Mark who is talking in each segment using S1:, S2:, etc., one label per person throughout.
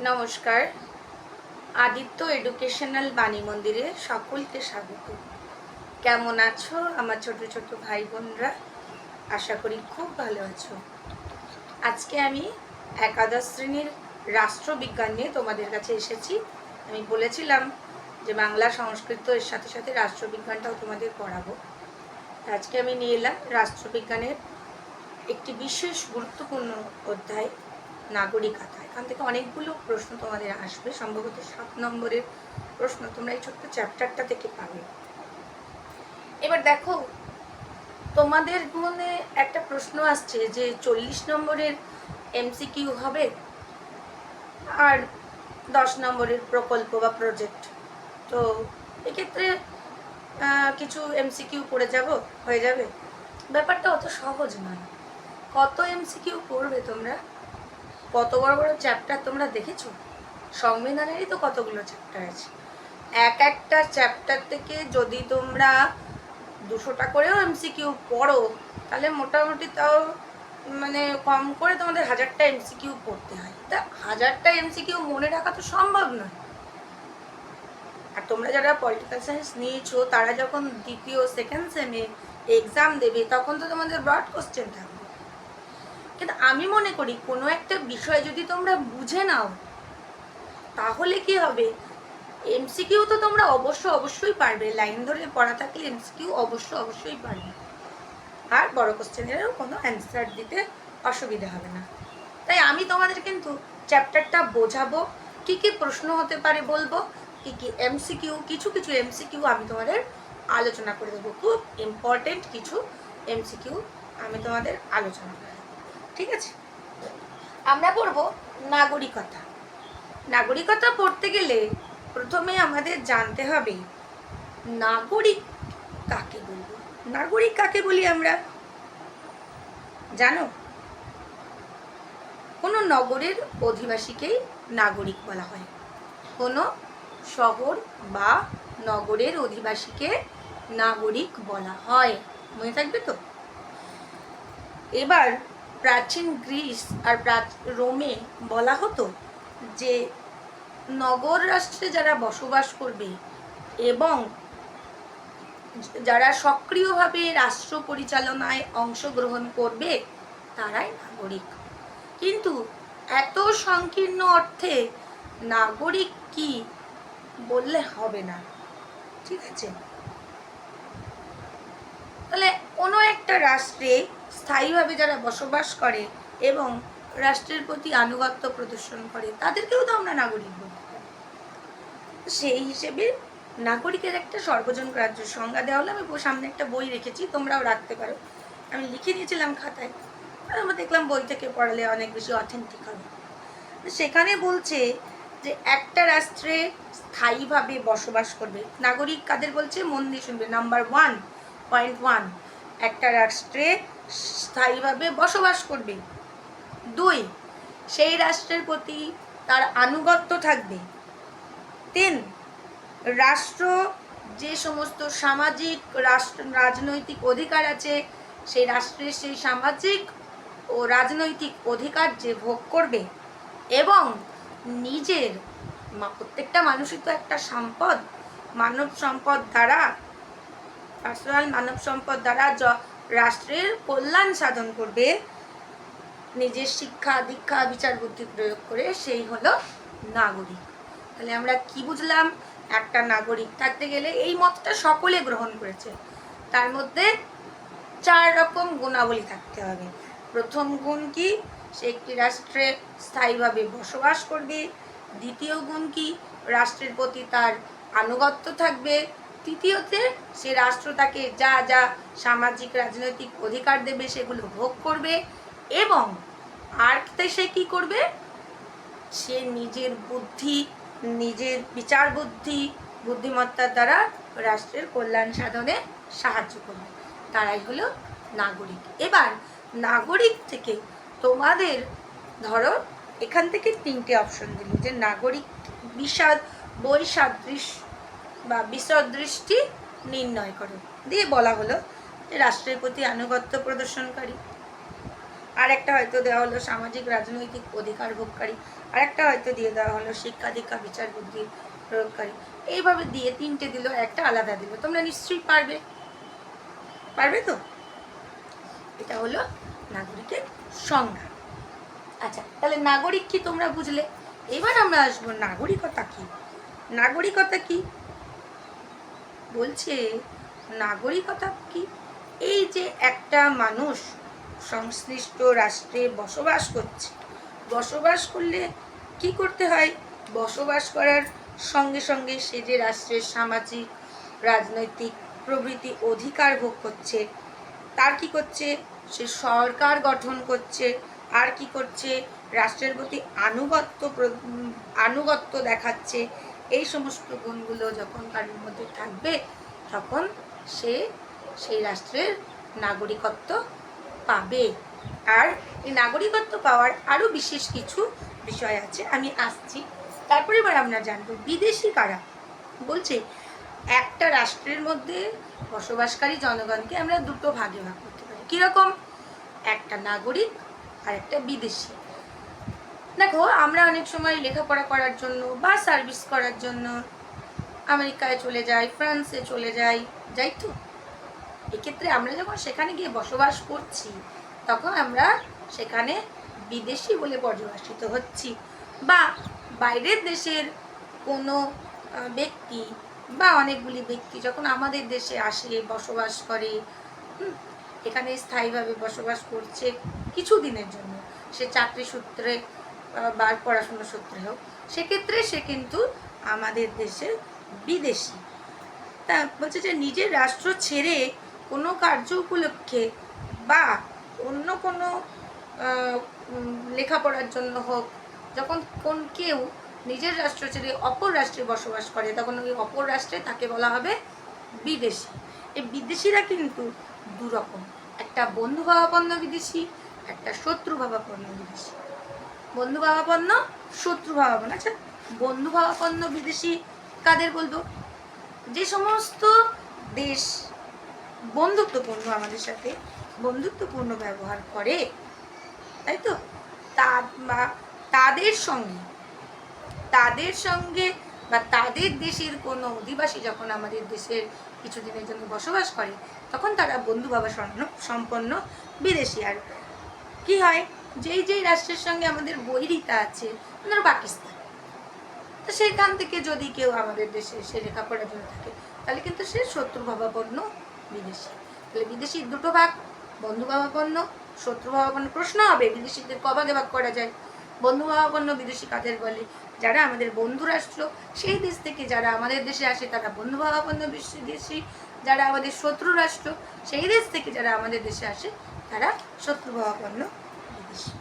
S1: নমস্কার। আদিত্য এডুকেশনাল বাণী মন্দিরে সকলকে স্বাগত। কেমন আছো আমার ছোট ছোট ভাই বোনরা? আশা করি খুব ভালো আছো। আজকে আমি একাদশ শ্রেণীর রাষ্ট্রবিজ্ঞান নিয়ে তোমাদের কাছে এসেছি। আমি বলেছিলাম যে বাংলা সংস্কৃত এর সাথে সাথে রাষ্ট্রবিজ্ঞানটাও তোমাদের পড়াবো। আজকে আমি নিয়ে এলাম রাষ্ট্রবিজ্ঞানের একটি বিশেষ গুরুত্বপূর্ণ অধ্যায়, নাগরিকতা। এখান থেকে অনেকগুলো প্রশ্ন তোমাদের আসবে, সম্ভবত 7 নম্বরের প্রশ্ন তোমরা এই ছোট্ট চ্যাপ্টারটা থেকে পাবে। এবার দেখো, তোমাদের মনে একটা প্রশ্ন আসছে যে 40 নম্বরের এমসিকিউ হবে আর 10 নম্বরের প্রকল্প বা প্রজেক্ট। তো এক্ষেত্রে কিছু এমসিকিউ পড়ে হয়ে যাবে। ব্যাপারটা অত সহজ নয়। কত এমসিকিউ পড়বে তোমরা? কত বড় বড় চ্যাপ্টার তোমরা দেখেছো? সংবিধানেরই তো কতগুলো চ্যাপ্টার আছে। একটা চ্যাপ্টার থেকে যদি তোমরা 200টা করেও এমসিকিউ পড়ো, তাহলে মোটামুটি তাও কম করে তোমাদের 1000টা এমসিকিউ পড়তে হয়। তা 1000টা এমসিকিউ মনে রাখা তো সম্ভব নয়। আর তোমরা যারা পলিটিক্যাল সায়েন্স নিয়েছো, তারা যখন দ্বিতীয় সেকেন্ড সেমে এক্সাম দেবে, তখন তো তোমাদের ব্রড কোশ্চেন থাকবে। কিন্তু আমি মনে করি কোনো একটা বিষয় যদি তোমরা বুঝে নাও, তাহলে কি হবে, এমসিকিউ তো তোমরা অবশ্যই পারবে। লাইন ধরে পড়া থাকলে এমসিকিউ অবশ্যই পারবে। আর বড় কোশ্চেনেরও কোনো অ্যান্সার দিতে অসুবিধা হবে না। তাই আমি তোমাদের কিন্তু চ্যাপ্টারটা বোঝাবো, কি কি প্রশ্ন হতে পারে বলবো, কি কি এমসিকিউ, কিছু এমসিকিউ আমি তোমাদের আলোচনা করে দেবো। খুব ইম্পর্টেন্ট কিছু এমসিকিউ আমি তোমাদের আলোচনা করে দেবো। ঠিক আছে, আমরা পড়বো নাগরিকতা। নাগরিকতা পড়তে গেলে প্রথমে আমাদের জানতে হবে নাগরিক কাকে বলবো। নাগরিক কাকে বলি আমরা জানো? কোনো নগরের অধিবাসীকেই নাগরিক বলা হয়। কোনো শহর বা নগরের অধিবাসীকে নাগরিক বলা হয়, মনে থাকবে তো। এবার প্রাচীন গ্রিস আর রোমে বলা হতো যে নগর রাষ্ট্রে যারা বসবাস করবে এবং যারা সক্রিয়ভাবে রাষ্ট্র পরিচালনায় অংশগ্রহণ করবে, তারাই নাগরিক। কিন্তু এত সংকীর্ণ অর্থে নাগরিক কি বললে হবে না, ঠিক আছে? তাহলে কোনো একটা রাষ্ট্রে স্থায়ীভাবে যারা বসবাস করে এবং রাষ্ট্রের প্রতি আনুগত্য প্রদর্শন করে, তাদেরকেও তো আমরা নাগরিক বলতে পারি। সেই হিসেবে নাগরিকের একটা সর্বজন গ্রাহ্য সংজ্ঞা দেওয়া হলো। আমি সামনে একটা বই রেখেছি, তোমরাও রাখতে পারো। আমি লিখে নিয়েছিলাম খাতায়, আর আমরা দেখলাম বই থেকে পড়ালে অনেক বেশি অথেন্টিক হবে। সেখানে বলছে যে একটা রাষ্ট্রে স্থায়ীভাবে বসবাস করবে। নাগরিক কাদের বলছে মন দিয়ে শুনবে। নাম্বার 1.1, একটা রাষ্ট্রে স্থায়ীভাবে বসবাস করবে। 2, সেই রাষ্ট্রের প্রতি তার আনুগত্য থাকবে। 3, রাষ্ট্র যে সমস্ত সামাজিক রাজনৈতিক অধিকার আছে, সেই রাষ্ট্রের সেই সামাজিক ও রাজনৈতিক অধিকার যে ভোগ করবে এবং নিজের প্রত্যেকটা মানুষই তো একটা সম্পদ, মানব সম্পদ দ্বারা, পার্সোনাল মানব সম্পদ দ্বারা রাষ্ট্রের কল্যাণ সাধন করবে নিজের শিক্ষা দীক্ষা বিচার বুদ্ধি প্রয়োগ করে, সেই হলো নাগরিক। তাহলে আমরা কি বুঝলাম? একটা নাগরিক থাকতে গেলে এই মতটা সকলে গ্রহণ করেছে। তার মধ্যে 4 রকম গুণাবলী থাকতে হবে। প্রথম গুণ কি? সে একটি রাষ্ট্রে স্থায়ীভাবে বসবাস করবে। দ্বিতীয় গুণ কি? রাষ্ট্রের প্রতি তার আনুগত্য থাকবে। তৃতীয়তে, সে রাষ্ট্র তাকে যা যা সামাজিক রাজনৈতিক অধিকার দেবে সেগুলো ভোগ করবে। এবং আরতে সে কি করবে? সে নিজের বুদ্ধি, নিজের বিচার বুদ্ধিমত্তার দ্বারা রাষ্ট্রের কল্যাণ সাধনে সাহায্য করবে। তারাই হলো নাগরিক। এবার নাগরিক থেকে তোমাদের ধরো এখান থেকে 3টে অপশন দিল যে নাগরিক বিসদৃষ্টি নির্ণয় করো। দিয়ে বলা হলো যে রাষ্ট্রের প্রতি আনুগত্য প্রদর্শনকারী। আর একটা হয়তো দেওয়া হলো সামাজিক রাজনৈতিক অধিকার ভোগকারী, আর একটা হয়তো দিয়ে দেওয়া হলো শিক্ষা দীক্ষা বিচার বুদ্ধি প্রয়োগকারী। এইভাবে দিয়ে 3টে দিল, একটা আলাদা দিল। তোমরা নিশ্চয়ই পারবে, পারবে তো? এটা হলো নাগরিকের সংজ্ঞা। আচ্ছা, তাহলে নাগরিক কি তোমরা বুঝলে? এবার আমরা আসবো নাগরিকতা কি। নাগরিকতা কি বলছে, নাগরিকতা কি? এই যে একটা মানুষ সংশ্লিষ্ট রাষ্ট্রে বসবাস করছে, বসবাস করলে কি করতে হয়? বসবাস করার সঙ্গে সঙ্গে সে যে রাষ্ট্রের সামাজিক রাজনৈতিক প্রভৃতি অধিকার ভোগ করছে, তার কি করছে? সে সরকার গঠন করছে, আর কি করছে? রাষ্ট্রের প্রতি আনুগত্য দেখাচ্ছে। এই সমস্ত গুণগুলো যখন কারোর মধ্যে থাকবে, তখন সে সেই রাষ্ট্রের নাগরিকত্ব পাবে। আর এই নাগরিকত্ব পাওয়ার আরও বিশেষ কিছু বিষয় আছে, আমি আসছি। তারপরে এবার আমরা জানবো বিদেশি কারা। বলছে একটা রাষ্ট্রের মধ্যে বসবাসকারী জনগণকে আমরা দুটো ভাগে ভাগ করতে পারি। কীরকম? একটা নাগরিক আর একটা বিদেশি। দেখো, আমরা অনেক সময় লেখাপড়া করার জন্য বা সার্ভিস করার জন্য আমেরিকায় চলে যাই, ফ্রান্সে চলে যাই, যাই তো। এক্ষেত্রে আমরা যখন সেখানে গিয়ে বসবাস করছি, তখন আমরা সেখানে বিদেশি বলে পর্যবেসিত হচ্ছি। বা বাইরের দেশের কোনো ব্যক্তি বা অনেকগুলি ব্যক্তি যখন আমাদের দেশে আসে, বসবাস করে, এখানে স্থায়ীভাবে বসবাস করছে কিছু দিনের জন্য, সে চাকরি সূত্রে বা পড়াশোনা সূত্রে হোক, সেক্ষেত্রে সে কিন্তু আমাদের দেশের বিদেশি। তা বলছে যে নিজের রাষ্ট্র ছেড়ে কোনো কার্য উপলক্ষে বা অন্য কোনো লেখাপড়ার জন্য হোক, যখন কেউ নিজের রাষ্ট্র ছেড়ে অপর রাষ্ট্রে বসবাস করে, তখন ওই অপর রাষ্ট্রে তাকে বলা হবে বিদেশি। এই বিদেশিরা কিন্তু দুরকম, একটা বন্ধুভাবাপন্ন বিদেশি, একটা শত্রুভাবাপন্ন বিদেশি। বন্ধুভাবাপন্ন, শত্রুভাবাপন্ন। আচ্ছা, বন্ধুভাবাপন্ন বিদেশি কাদের বলবো? যে সমস্ত দেশ বন্ধুত্বপূর্ণ, আমাদের সাথে বন্ধুত্বপূর্ণ ব্যবহার করে, তাই তো, তাদের সঙ্গে বা তাদের দেশের কোনো অধিবাসী যখন আমাদের দেশের কিছুদিনের জন্য বসবাস করে, তখন তারা বন্ধুভাব সম্পন্ন বিদেশি। আর কি হয়, যেই রাষ্ট্রের সঙ্গে আমাদের বৈরিতা আছে, ধরো পাকিস্তান, তো সেখান থেকে যদি কেউ আমাদের দেশে এসে লেখাপড়ার জন্য থাকে, তাহলে কিন্তু সে শত্রুভাবাপন্ন বিদেশি। তাহলে বিদেশির দুটো ভাগ, বন্ধুভাবাপন্ন, শত্রুভাবাপন্ন। প্রশ্ন হবে বিদেশিদের কভাগে ভাগ করা যায়। বন্ধুভাবাপন্ন বিদেশি কাদের বলে? যারা আমাদের বন্ধু রাষ্ট্র, সেই দেশ থেকে যারা আমাদের দেশে আসে তারা বন্ধুভাবাপন্ন বিদেশি। যারা আমাদের শত্রু রাষ্ট্র, সেই দেশ থেকে যারা আমাদের দেশে আসে তারা শত্রুভাবাপন্ন বিদেশি।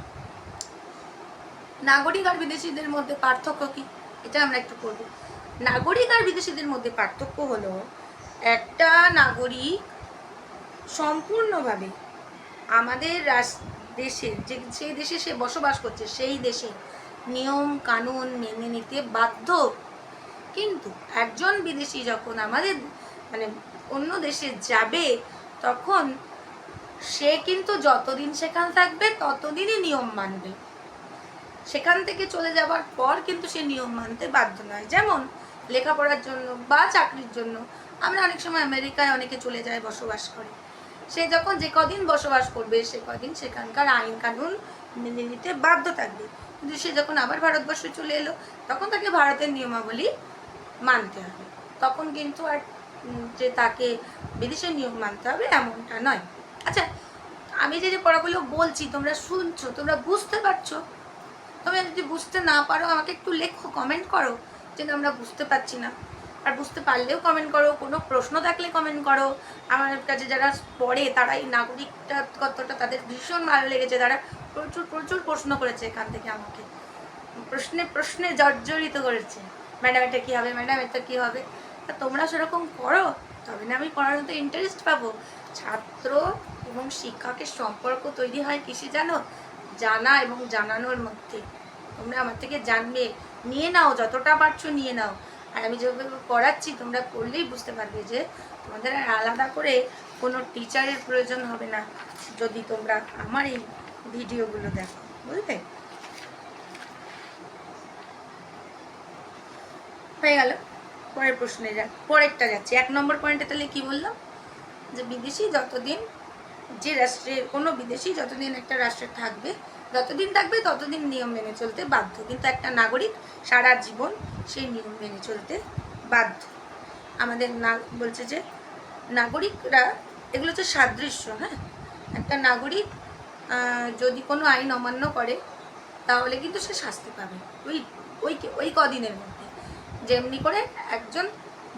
S1: নাগরিক আর বিদেশিদের মধ্যে পার্থক্য কি, এটা আমরা একটু করব। নাগরিক আর বিদেশিদের মধ্যে পার্থক্য হলো, একটা নাগরিক সম্পূর্ণভাবে আমাদের দেশের যে দেশে সে বসবাস করছে, সেই দেশের নিয়ম কানুন মেনে নিতে বাধ্য। কিন্তু একজন বিদেশি যখন আমাদের অন্য দেশে যাবে, তখন সে কিন্তু যতদিন সেখানে থাকবে ততদিনই নিয়ম মানবে। সেখান থেকে চলে যাওয়ার পর কিন্তু সে নিয়ম মানতে বাধ্য নয়। যেমন লেখাপড়ার জন্য বা চাকরির জন্য আমরা অনেক সময় আমেরিকায় অনেকে চলে যায়, বসবাস করে। সে যখন যে কদিন বসবাস করবে, সে কদিন সেখানকার আইন কানুন মেনে নিতে বাধ্য থাকবে। কিন্তু সে যখন আবার ভারতবর্ষে চলে এলো, তখন তাকে ভারতের নিয়মাবলী মানতে হবে। তখন কিন্তু আর যে তাকে বিদেশের নিয়ম মানতে হবে এমনটা নয়। আচ্ছা, আমি যে পড়াগুলো বলছি তোমরা শুনছো, তোমরা বুঝতে পারছো? তোমরা যদি বুঝতে না পারো আমাকে একটু লেখো, কমেন্ট করো যে আমরা বুঝতে পারছি না। আর বুঝতে পারলেও কমেন্ট করো, কোনো প্রশ্ন থাকলে কমেন্ট করো। আমার কাছে যারা পড়ে তারা এই নাগরিকটা কতটা তাদের ভীষণ ভালো লেগেছে, তারা প্রচুর প্রচুর প্রশ্ন করেছে এখান থেকে, আমাকে প্রশ্নে জর্জরিত করেছে। ম্যাডাম এটা কী হবে, ম্যাডাম এটা কী হবে। তা তোমরা সেরকম করো, তবে না আমি পড়ানোতে ইন্টারেস্ট পাবো। ছাত্র এবং শিক্ষকের সম্পর্ক তৈরি হয় কিসে জানো? জানা এবং জানানোর মধ্যে। তোমরা আমার থেকে জানবে, নিয়ে নাও, যতটা পারছো নিয়ে নাও। আর আমি যেভাবে পড়াচ্ছি তোমরা পড়লেই বুঝতে পারবে যে তোমাদের আর আলাদা করে কোনো টিচারের প্রয়োজন হবে না, যদি তোমরা আমার এই ভিডিওগুলো দেখো, বুঝলে? হয়ে গেল। পরের প্রশ্নে পরেরটা যাচ্ছে। 1 নম্বর পয়েন্টে তাহলে কি বললাম, যে বিদেশি যতদিন, যে রাষ্ট্রের কোনো বিদেশি যতদিন একটা রাষ্ট্রে থাকবে, যতদিন থাকবে ততদিন নিয়ম মেনে চলতে বাধ্য, কিন্তু একটা নাগরিক সারা জীবন সেই নিয়ম মেনে চলতে বাধ্য। আমাদের বলছে যে নাগরিকরা, এগুলো হচ্ছে সাদৃশ্য। হ্যাঁ, একটা নাগরিক যদি কোনো আইন অমান্য করে তাহলে কিন্তু সে শাস্তি পাবে ওই ওই ওই কদিনের মধ্যে, যেমনি করে একজন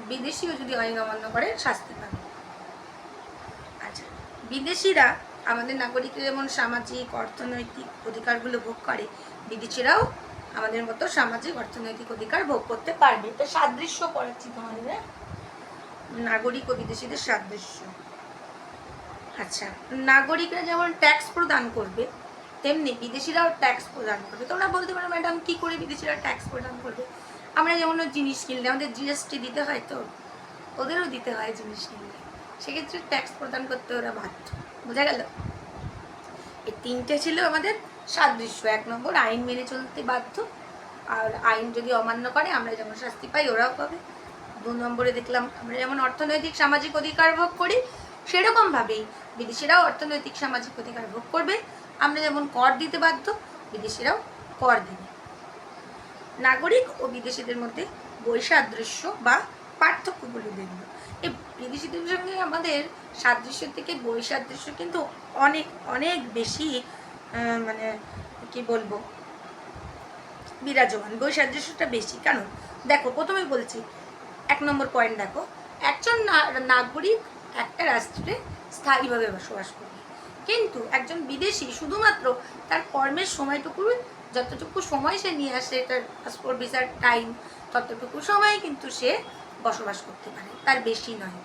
S1: বিদেশিও যদি আইন অমান্য করে শাস্তি পাবে। আচ্ছা, বিদেশিরা আমাদের নাগরিকরা যেমন সামাজিক অর্থনৈতিক অধিকারগুলো ভোগ করে, বিদেশিরাও আমাদের মতো সামাজিক অর্থনৈতিক অধিকার ভোগ করতে পারবে। এটা সাদৃশ্য পড়াচ্ছি তোমাদের, নাগরিক ও বিদেশিদের সাদৃশ্য। আচ্ছা, নাগরিকরা যেমন ট্যাক্স প্রদান করবে তেমনি বিদেশিরাও ট্যাক্স প্রদান করবে। তোমরা বলতে পারো ম্যাডাম কী করে বিদেশিরা ট্যাক্স প্রদান করবে? আমরা যেমন জিনিস কিনলে আমাদের জিএসটি দিতে হয়, তো ওদেরও দিতে হয় জিনিস কিনলে, সেক্ষেত্রে ট্যাক্স প্রদান করতে ওরা বাধ্য। বোঝা গেল? এই 3টে ছিল আমাদের সাদৃশ্য। 1 নম্বর আইন মেনে চলতে বাধ্য, আর আইন যদি অমান্য করে আমরা যেমন শাস্তি পাই ওরাও পাবে। 2 নম্বরে দেখলাম আমরা যেমন অর্থনৈতিক সামাজিক অধিকার ভোগ করি, সেরকমভাবেই বিদেশিরাও অর্থনৈতিক সামাজিক অধিকার ভোগ করবে। আমরা যেমন কর দিতে বাধ্য, বিদেশিরাও কর দেবে। নাগরিক ও বিদেশিদের মধ্যে বৈসাদৃশ্য বা পার্থক্যগুলো দেখব। এই বিদেশিদের সঙ্গে আমাদের সাদৃশ্য থেকে বৈসাদৃশ্য কিন্তু অনেক অনেক বেশি, মানে কি বলবো, বিরাজমান। বৈসাদৃশ্যটা বেশি। কেন? দেখো, প্রথমেই বলছি 1 নম্বর পয়েন্ট দেখো, একজন নাগরিক একটা রাষ্ট্রে স্থায়ীভাবে বসবাস করবে, কিন্তু একজন বিদেশি শুধুমাত্র তার কর্মের সময়টুকু, যতটুকু সময় সে নিয়ে আসে, তার পাসপোর্ট ভিসার টাইম, ততটুকু সময় কিন্তু সে বসবাস করতে পারে, তার বেশি নয়।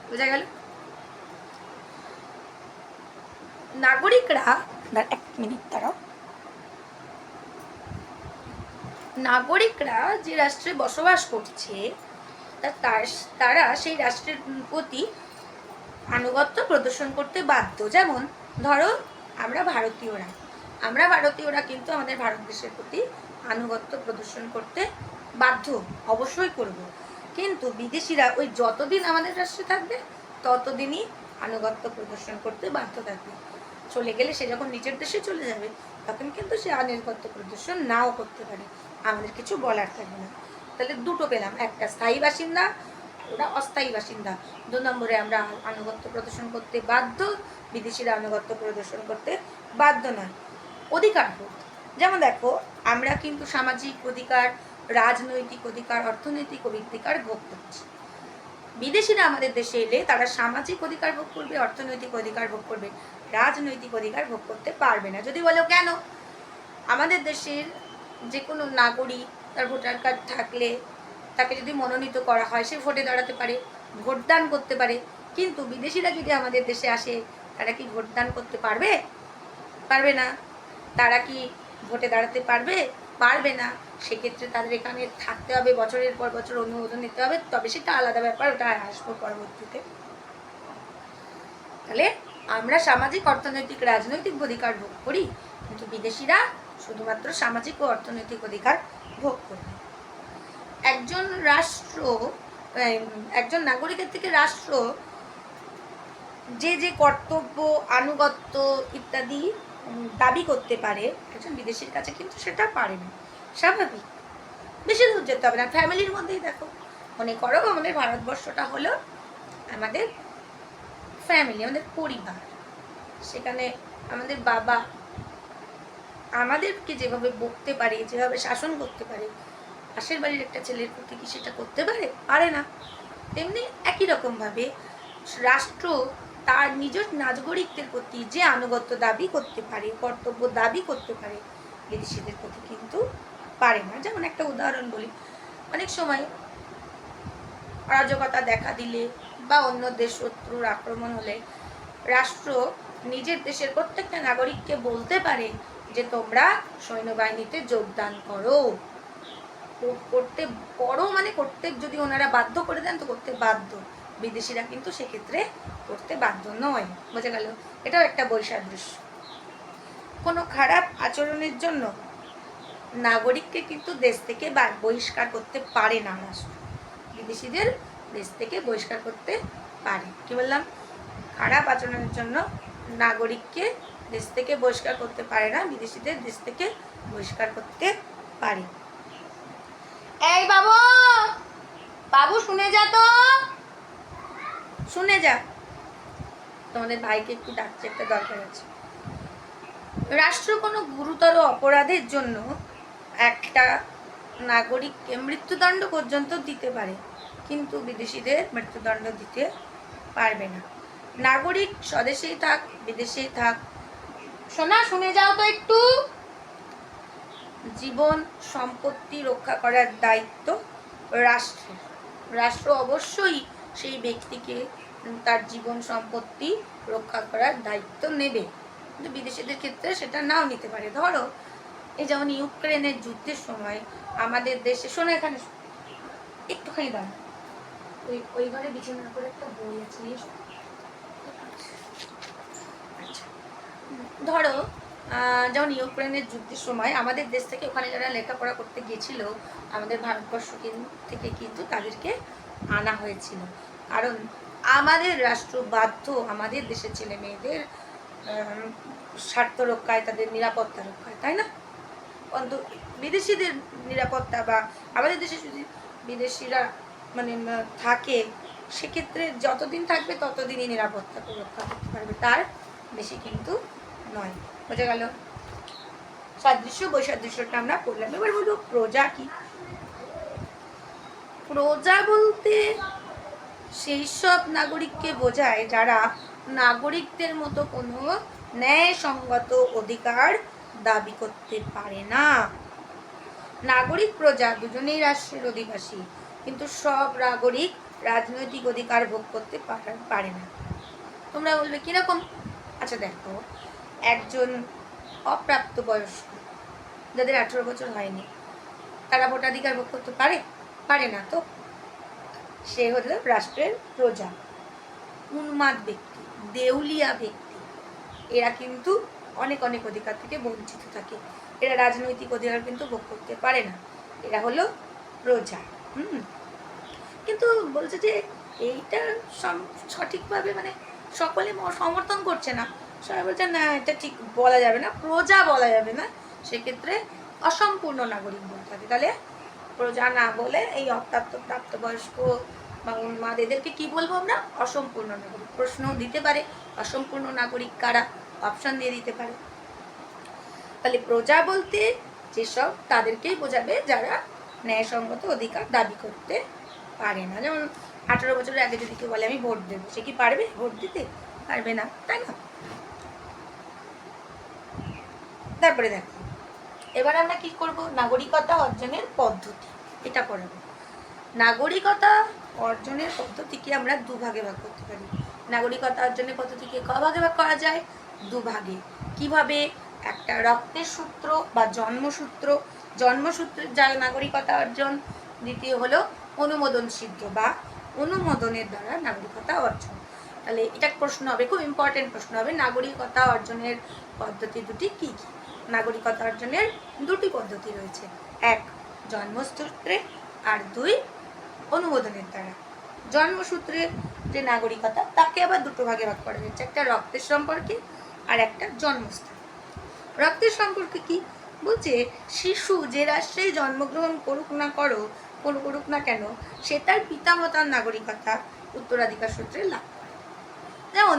S1: বোঝা গেল? নাগরিকরা, 1 মিনিট দাঁড়াও, নাগরিকরা যে রাষ্ট্রে বসবাস করছে তারা সেই রাষ্ট্রের প্রতি আনুগত্য প্রদর্শন করতে বাধ্য। যেমন ধরো আমরা ভারতীয়রা কিন্তু আমাদের ভারত দেশের প্রতি আনুগত্য প্রদর্শন করতে বাধ্য, অবশ্যই করব। কিন্তু বিদেশিরা ওই যতদিন আমাদের রাষ্ট্রে থাকবে ততদিনই আনুগত্য প্রদর্শন করতে বাধ্য থাকবে। চলে গেলে সে যখন নিজের দেশে চলে যাবে তখন কিন্তু সে আনুগত্য প্রদর্শন নাও করতে পারে, আমাদের কিছু বলার থাকবে না। তাহলে দুটো পেলাম, একটা স্থায়ী বাসিন্দা, ওরা অস্থায়ী বাসিন্দা। 2 নম্বরে আমরা আনুগত্য প্রদর্শন করতে বাধ্য, বিদেশিরা আনুগত্য প্রদর্শন করতে বাধ্য নয়। অধিকার ভোগ, যেমন দেখো আমরা কিন্তু সামাজিক অধিকার, রাজনৈতিক অধিকার, অর্থনৈতিক অধিকার ভোগ করছি। বিদেশিরা আমাদের দেশে এলে তারা সামাজিক অধিকার ভোগ করবে, অর্থনৈতিক অধিকার ভোগ করবে, রাজনৈতিক অধিকার ভোগ করতে পারবে না। যদি বলো কেন? আমাদের দেশের যে কোনো নাগরিক তার ভোটার কার্ড থাকলে তাকে যদি মনোনীত করা হয় সে ভোটে দাঁড়াতে পারে, ভোটদান করতে পারে, কিন্তু বিদেশিরা যদি আমাদের দেশে আসে তারা কি ভোটদান করতে পারবে? পারবে না। তারা কি ভোটে দাঁড়াতে পারবে? পারবে না। সেক্ষেত্রে তাদের এখানে থাকতে হবে, বছরের পর বছর অনুমোদন নিতে হবে, তবে সেটা আলাদা ব্যাপার, ওটা আসবো পরবর্তীতে। তাহলে আমরা সামাজিক অর্থনৈতিক রাজনৈতিক অধিকার ভোগ করি, কিন্তু বিদেশিরা শুধুমাত্র সামাজিক ও অর্থনৈতিক অধিকার ভোগ করবে। একজন নাগরিকের থেকে রাষ্ট্র যে যে কর্তব্য, আনুগত্য ইত্যাদি দাবি করতে পারে, একজন বিদেশির কাছে কিন্তু সেটা পারে না। স্বাভাবিক, বেশি দূর যেতে হবে না, ফ্যামিলির মধ্যেই দেখো। মনে করো আমাদের ভারতবর্ষটা হলো আমাদের ফ্যামিলি, আমাদের পরিবার। সেখানে আমাদের বাবা আমাদেরকে যেভাবে বকতে পারে, যেভাবে শাসন করতে পারে, পাশের বাড়ির একটা ছেলের প্রতি কি সেটা করতে পারে? পারে না। তেমনি একই রকমভাবে রাষ্ট্র তার নিজের নাগরিকদের প্রতি যে আনুগত্য দাবি করতে পারে, কর্তব্য দাবি করতে পারে, বিদেশিদের প্রতি কিন্তু পারে না। যেমন একটা উদাহরণ বলি, অনেক সময় অরাজকতা দেখা দিলে বা অন্য দেশ শত্রুর আক্রমণ হলে রাষ্ট্র নিজের দেশের প্রত্যেকটা নাগরিককে বলতে পারে যে তোমরা সৈন্যবাহিনীতে যোগদান করো। করতে যদি ওনারা বাধ্য করে দেন তো করতে বাধ্য, বিদেশিরা কিন্তু সেক্ষেত্রে করতে বাধ্য নয়। বোঝা গেল? এটাও একটা বৈসাদৃশ্য। কোনো খারাপ আচরণের জন্য নাগরিককে কিন্তু দেশ থেকে বহিষ্কার করতে পারে না রাষ্ট্র। বিদেশিদের দেশ থেকে বহিষ্কার করতে পারে। কি বললাম? খারাপ আচরণের জন্য নাগরিককে দেশ থেকে বহিষ্কার করতে পারে না, বিদেশিদের দেশ থেকে বহিষ্কার করতে পারে। এই বাবু, বাবু শুনে যা, তো শুনে যা, তোমাদের ভাইকে একটু ডাকছে, একটা দরকার আছে। রাষ্ট্র কোনো গুরুতর অপরাধের জন্য একটা নাগরিককে মৃত্যুদণ্ড পর্যন্ত দিতে পারে, কিন্তু বিদেশিদের মৃত্যুদণ্ড দিতে পারবে না। নাগরিক স্বদেশেই থাক বিদেশেই থাক, শোনা শুনে যাও তো একটু, জীবন সম্পত্তি রক্ষা করার দায়িত্ব রাষ্ট্রের। রাষ্ট্র অবশ্যই সেই ব্যক্তিকে তার জীবন সম্পত্তি রক্ষা করার দায়িত্ব নেবে, কিন্তু বিদেশিদের ক্ষেত্রে সেটা নাও নিতে পারে। ধরো এই যেমন ইউক্রেনের যুদ্ধের সময় আমাদের দেশে, শোনো এখানে একটুখানি দাঁড়া, ওই ঘরে বিছানার করে একটা বই আছে, আচ্ছা। ধরো যেমন ইউক্রেনের যুদ্ধের সময় আমাদের দেশ থেকে ওখানে যারা লেখাপড়া করতে গিয়েছিল, আমাদের ভারতবর্ষ থেকে কিন্তু তাদেরকে আনা হয়েছিল, কারণ আমাদের রাষ্ট্র বাধ্য আমাদের দেশের ছেলে মেয়েদের স্বার্থ রক্ষায়, তাদের নিরাপত্তা রক্ষায়, তাই না? অন্ত বিদেশিদের নিরাপত্তা বা আমাদের দেশে যদি বিদেশিরা মানে থাকে, সেক্ষেত্রে যতদিন থাকবে ততদিনই নিরাপত্তা রক্ষা করতে পারবে, তার বেশি কিন্তু নয়। বোঝা গেল? সাদৃশ্য বৈসাদৃশ্যটা আমরা পড়লাম। এবার বলবো প্রজা কি? প্রজা বলতে সেই সব নাগরিককে বোঝায় যারা নাগরিকদের মতো কোনো ন্যায়সঙ্গত অধিকার দাবি করতে পারে না। নাগরিক প্রজা দুজনেই রাষ্ট্রের অধিবাসী, কিন্তু সব নাগরিক রাজনৈতিক অধিকার ভোগ করতে পারে না। তোমরা বলবে কিরকম? আচ্ছা দেখো, একজন অপ্রাপ্তবয়স্ক, যাদের 18 বছর হয়নি, তারা ভোটাধিকার ভোগ করতে পারে না, তো সে হলো রাষ্ট্রের প্রজা। উন্মাদ ব্যক্তি, দেউলিয়া ব্যক্তি, এরা কিন্তু অনেক অনেক অধিকার থেকে বঞ্চিত থাকে, এরা রাজনৈতিক অধিকার কিন্তু ভোগ করতে পারে না, এরা হলো প্রজা। কিন্তু বলছে যে এইটা সঠিকভাবে মানে সকলে সমর্থন করছে না, সবাই বলছে না এটা ঠিক বলা যাবে না, প্রজা বলা যাবে না, সেক্ষেত্রে অসম্পূর্ণ নাগরিক বলতে হবে। তাহলে প্রজা না বলে এই প্রাপ্তবয়স্ক বা উন্মাদ এদেরকে কি বলবো আমরা? অসম্পূর্ণ নাগরিক। প্রশ্ন দিতে পারে অসম্পূর্ণ নাগরিক কারা, অপশন দিয়ে দিতে পারে। তাহলে প্রজা বলতে যেসব তাদেরকেই বোঝাবে যারা ন্যায়সঙ্গত অধিকার দাবি করতে পারে না। যেমন 18 বছরের আগে যদি কেউ বলে আমি ভোট দেবো, সে কি পারবে ভোট দিতে? পারবে না, তাই না? তারপরে দেখো, এবার আমরা কি করব? নাগরিকতা অর্জনের পদ্ধতি, এটা পড়াবো। নাগরিকতা অর্জনের পদ্ধতিকে আমরা দুভাগে ভাগ করতে পারি। নাগরিকতা অর্জনের পদ্ধতিকে কভাগে ভাগ করা যায়? দুভাগে। কিভাবে? একটা রক্তের সূত্র বা জন্মসূত্রের যা নাগরিকতা অর্জন, দ্বিতীয় হলো অনুমোদন সিদ্ধ বা অনুমোদনের দ্বারা নাগরিকতা অর্জন। তাহলে এটা প্রশ্ন হবে, খুব ইম্পর্টেন্ট প্রশ্ন হবে, নাগরিকতা অর্জনের পদ্ধতি দুটি কি কি? নাগরিকতা অর্জনের দুটি পদ্ধতি রয়েছে, এক জন্মসূত্রে আর দুই অনুমোদনের দ্বারা। জন্মসূত্রে যে নাগরিকতা, তাকে আবার দুটো ভাগে ভাগ করা হয়েছে, একটা রক্তের সম্পর্কে আর একটা জন্মস্থান। রক্তের সম্পর্কে কি বলছে? শিশু যে রাষ্ট্রেই জন্মগ্রহণ করুক না কেন, সে তার পিতামাতার নাগরিকতা উত্তরাধিকার সূত্রে লাভ করে। যেমন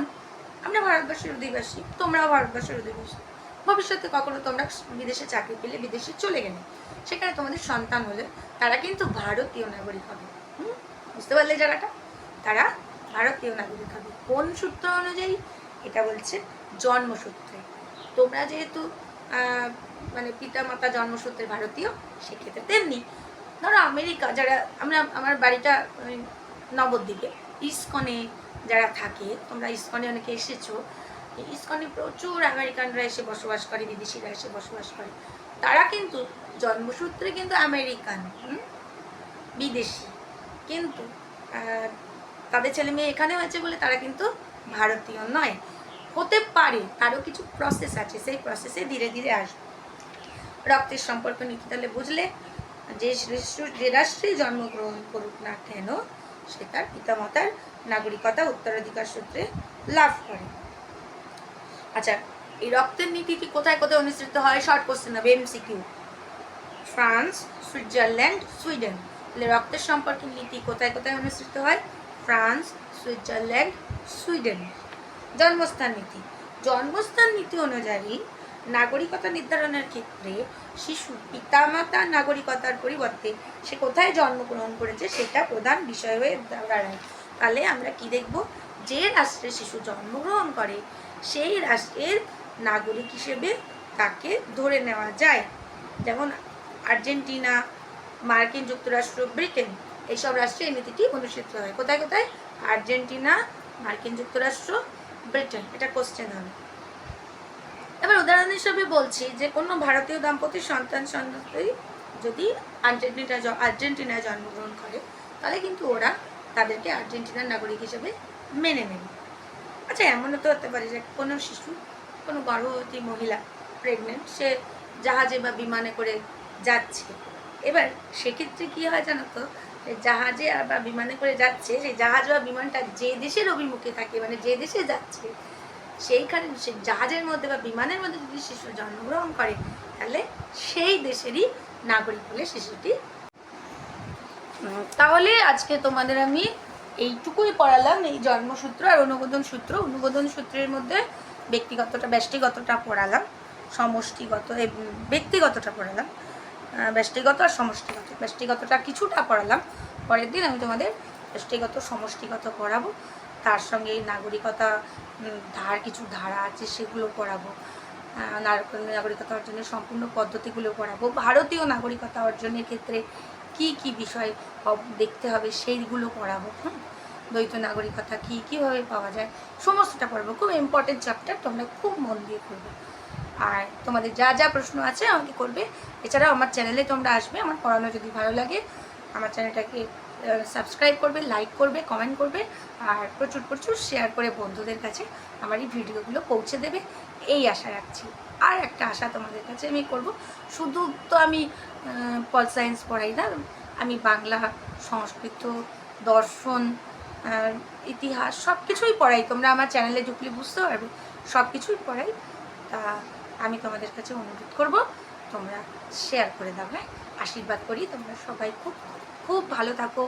S1: আমরা ভারতবর্ষের অধিবাসী, তোমরাও ভারতবর্ষের অধিবাসী, ভবিষ্যতে কখনো তোমরা বিদেশে চাকরি পেলে, বিদেশে চলে গেলে, সেখানে তোমাদের সন্তান হলে তারা কিন্তু ভারতীয় নাগরিক হবে। বুঝতে পারলে জায়গাটা? তারা ভারতীয় নাগরিক হবে। কোন সূত্র অনুযায়ী? এটা বলছে জন্মসূত্রে। তোমরা যেহেতু মানে পিতা মাতা জন্মসূত্রে ভারতীয়, সেক্ষেত্রে তেমনি ধরো আমেরিকা, যারা আমার বাড়িটা নবদ্বীপে, ইসকনে যারা থাকে, তোমরা ইসকনে অনেকে এসেছো, ইসকনে প্রচুর আমেরিকানরা এসে বসবাস করে, বিদেশিরা এসে বসবাস করে, তারা কিন্তু জন্মসূত্রে কিন্তু আমেরিকান, বিদেশি, কিন্তু তাদের ছেলে মেয়ে এখানে হয়েছে বলে তারা কিন্তু ভারতীয় নয়। হতে পারে, তারও কিছু প্রসেস আছে, সেই প্রসেসে ধীরে ধীরে আসবে। রক্তের সম্পর্ক নীতি তাহলে বুঝলে, যে রাষ্ট্রে জন্মগ্রহণ করুক না কেন সে তার পিতামাতার নাগরিকতা উত্তরাধিকার সূত্রে লাভ করে। আচ্ছা, এই রক্তের নীতিটি কোথায় কোথায় অনুসৃত হয়? শর্ট কোশ্চেন হবে, এমসিকিউ। France, Switzerland, Sweden. তাহলে রক্তের সম্পর্কের নীতি কোথায় কোথায় অনুসৃত হয়? France, Switzerland, Sweden. জন্মস্থান নীতি, জন্মস্থান নীতি অনুযায়ী নাগরিকতা নির্ধারণের ক্ষেত্রে শিশু পিতামাতার নাগরিকতার পরিবর্তে সে কোথায় জন্মগ্রহণ করেছে সেটা প্রধান বিষয় হয়ে দাঁড়ায়। তাহলে আমরা কি দেখব? যে রাষ্ট্রে শিশু জন্মগ্রহণ করে সেই রাষ্ট্রের নাগরিক হিসেবে তাকে ধরে নেওয়া যায়। যেমন আর্জেন্টিনা, মার্কিন যুক্তরাষ্ট্র, ব্রিটেন, এইসব রাষ্ট্রে এই নীতিটি অনুসৃত হয়। কোথায় কোথায়? আর্জেন্টিনা, মার্কিন যুক্তরাষ্ট্র, ব্রিটেন। এটা কোশ্চেন হবে। এবার উদাহরণ হিসেবে বলছি যে কোনো ভারতীয় দম্পতির সন্তান যদি আর্জেন্টিনায় জন্মগ্রহণ করে তাহলে কিন্তু ওরা তাদেরকে আর্জেন্টিনার নাগরিক হিসেবে মেনে নেবে। আচ্ছা, এমনও তো হতে পারে যে কোনো শিশু, কোনো গর্ভবতী মহিলা প্রেগনেন্ট, সে জাহাজে বা বিমানে করে যাচ্ছে। এবার সেক্ষেত্রে কী হয় জানো তো, জাহাজে বা বিমানে করে যাচ্ছে, সেই জাহাজ বা বিমানটা যে দেশের অভিমুখে থাকে, মানে যে দেশে যাচ্ছে সেইখানে সে জাহাজের মধ্যে বা বিমানের মধ্যে যদি শিশু জন্মগ্রহণ করে তাহলে সেই দেশেরই নাগরিক বলে শিশুটি। তাহলে আজকে তোমাদের আমি এইটুকুই পড়ালাম, এই জন্মসূত্র আর অনুমোদন সূত্র। অনুমোদন সূত্রের মধ্যে ব্যক্তিগতটা পড়ালাম, ব্যক্তিগতটা পড়ালাম, ব্যষ্টিগত আর ব্যষ্টিগতটা কিছুটা পড়ালাম। পরের দিন আমি তোমাদের ব্যষ্টিগত সমষ্টিগত পড়াবো, তার সঙ্গে নাগরিকতা কিছু ধারা আছে সেগুলো পড়াবো, নাগরিকতা অর্জনের সম্পূর্ণ পদ্ধতিগুলো পড়াবো, ভারতীয় নাগরিকতা অর্জনের ক্ষেত্রে কি কি বিষয় দেখতে হবে সেইগুলো পড়াবো। দ্বৈত নাগরিকতা কীভাবে পাওয়া যায় সমস্তটা পড়াবো। খুব ইম্পর্টেন্ট চ্যাপ্টার, তোমরা খুব মন দিয়ে করবে। আর তোমাদের যা যা প্রশ্ন আছে আমাকে করবে। এছাড়াও আমার চ্যানেলে তোমরা আসবে, আমার পড়ানো যদি ভালো লাগে আমার চ্যানেলটাকে সাবস্ক্রাইব করবে, লাইক করবে, কমেন্ট করবে, আর প্রচুর প্রচুর শেয়ার করে বন্ধুদের কাছে আমার এই ভিডিওগুলো পৌঁছে দেবে, এই আশা রাখছি। আর একটা আশা তোমাদের কাছে আমি করব, শুধু তো আমি পল সায়েন্স পড়াই না, আমি বাংলা, সংস্কৃত, দর্শন, ইতিহাস সব কিছুই পড়াই। তোমরা আমার চ্যানেলে ঢুকলে বুঝতে পারবে সব কিছুই পড়াই। তা আমি তোমাদের কাছে অনুরোধ করব তোমরা শেয়ার করে দাও। হ্যাঁ, আশীর্বাদ করি তোমরা সবাই খুব খুব ভালো থাকো,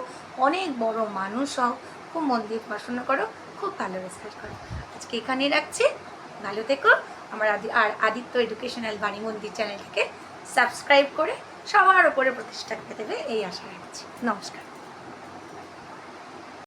S1: অনেক বড় মানুষ হও, খুব মন দিয়ে পড়াশোনা করো, খুব ভালো রেজাল্ট করো। আজকে এখানেই রাখছি, ভালো থেকো। আমার আদিত্য এডুকেশনাল বাণী মন্দির চ্যানেলটাকে সাবস্ক্রাইব করে সবার ওপরে প্রতিষ্ঠা করে দেবে এই আশা রাখছি। নমস্কার।